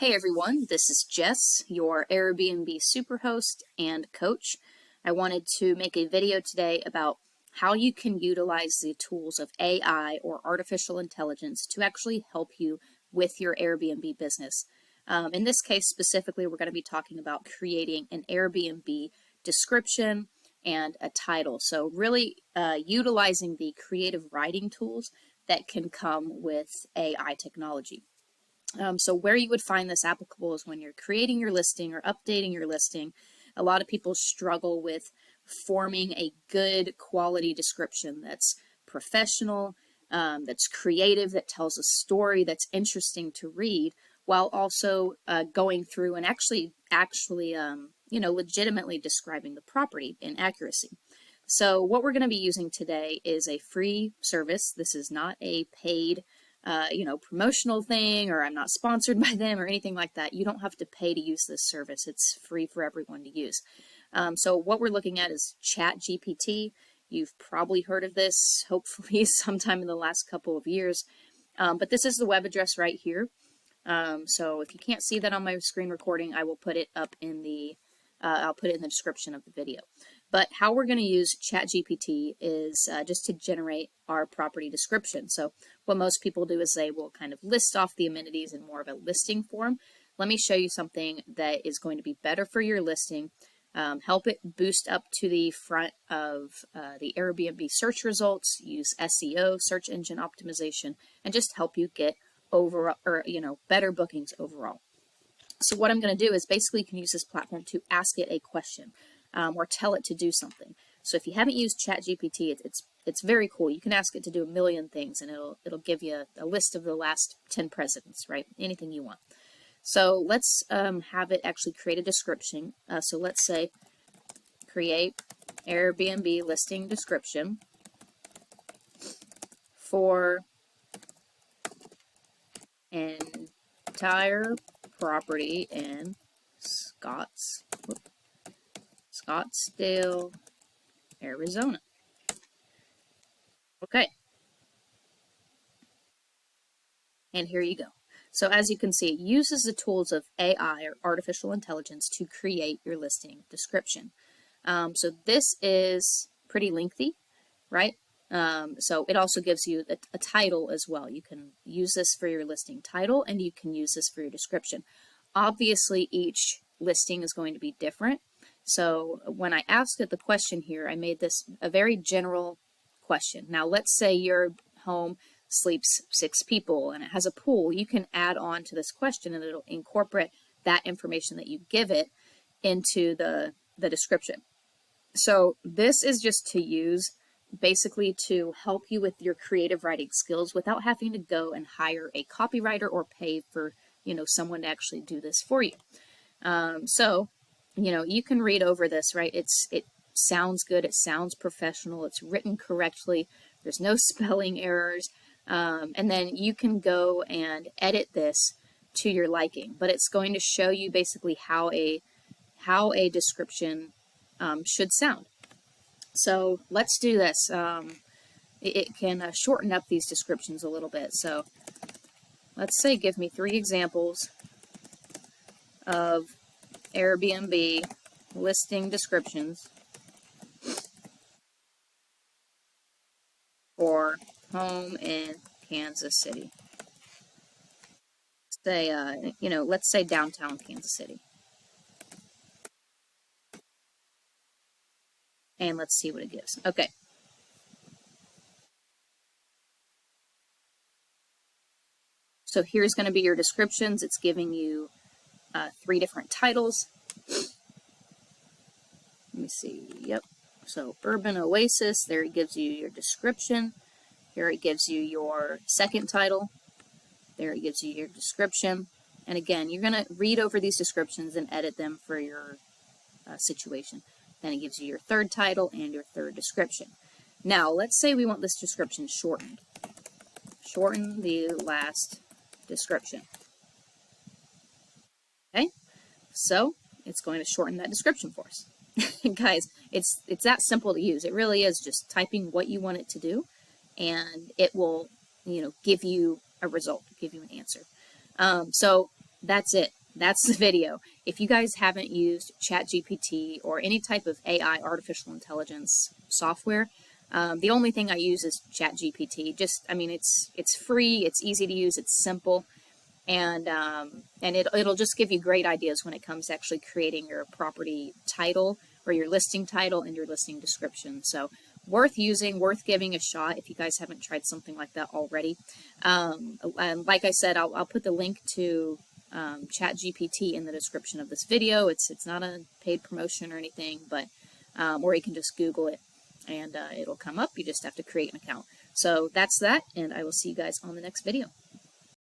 Hey everyone, this is Jess, your Airbnb superhost and coach. I wanted to make a video today about how you can utilize the tools of AI or artificial intelligence to actually help you with your Airbnb business. In this case specifically, we're going to be talking about creating an Airbnb description and a title. So really utilizing the creative writing tools that can come with AI technology. So where you would find this applicable is when you're creating your listing or updating your listing. A lot of people struggle with forming a good quality description that's professional, that's creative, that tells a story that's interesting to read, while also going through and actually, legitimately describing the property in accuracy. So what we're going to be using today is a free service. This is not a paid promotional thing, or I'm not sponsored by them or anything like that. You don't have to pay to use this service. It's free for everyone to use. So what we're looking at is ChatGPT. You've probably heard of this, hopefully sometime in the last couple of years. But this is the web address right here. So if you can't see that on my screen recording, I will put it up in the I'll put it in the description of the video. But how we're going to use ChatGPT is just to generate our property description. So what most people do is they will kind of list off the amenities in more of a listing form. Let me show you something that is going to be better for your listing, help it boost up to the front of the Airbnb search results, use SEO, search engine optimization, and just help you get better bookings overall. So what I'm going to do is basically you can use this platform to ask it a question or tell it to do something. So if you haven't used ChatGPT, it's very cool. You can ask it to do a million things, and it'll give you a list of the last 10 presidents, right? Anything you want. So let's have it actually create a description. So let's say create Airbnb listing description for an entire property in Scottsdale, Arizona. Okay. And here you go. So as you can see, it uses the tools of AI or artificial intelligence to create your listing description. So this is pretty lengthy, right? So it also gives you a title as well. You can use this for your listing title, and you can use this for your description. Obviously, each listing is going to be different. So when I asked it the question here, I made this a very general question. Now, let's say your home sleeps 6 people and it has a pool. You can add on to this question, and it'll incorporate that information that you give it into the description. So this is just to use basically to help you with your creative writing skills without having to go and hire a copywriter or pay for someone to actually do this for you. So you can read over this, right? It sounds good, it sounds professional, it's written correctly, there's no spelling errors, and then you can go and edit this to your liking. But it's going to show you basically how a description should sound. So let's do this. It can shorten up these descriptions a little bit. So let's say give me 3 examples of Airbnb listing descriptions for home in Kansas City. Say, let's say downtown Kansas City. And let's see what it gives. Okay. So here's going to be your descriptions. It's giving you 3 different titles. Let me see. Yep. So Urban Oasis, there it gives you your description. Here it gives you your second title. There it gives you your description. And again, you're going to read over these descriptions and edit them for your situation. Then it gives you your third title and your third description. Now, let's say we want this description shortened. Shorten the last description. Okay, so it's going to shorten that description for us. Guys, it's that simple to use. It really is just typing what you want it to do, and it will, give you a result, give you an answer. So that's it. That's the video. If you guys haven't used ChatGPT or any type of AI, artificial intelligence software, the only thing I use is ChatGPT. Just, I mean, it's free, it's easy to use, it's simple, and it'll just give you great ideas when it comes to actually creating your property title or your listing title and your listing description. So worth using, worth giving a shot if you guys haven't tried something like that already. And like I said, I'll put the link to ChatGPT in the description of this video. It's not a paid promotion or anything, but or you can just Google it and it'll come up. You just have to create an account. So that's that, and I will see you guys on the next video.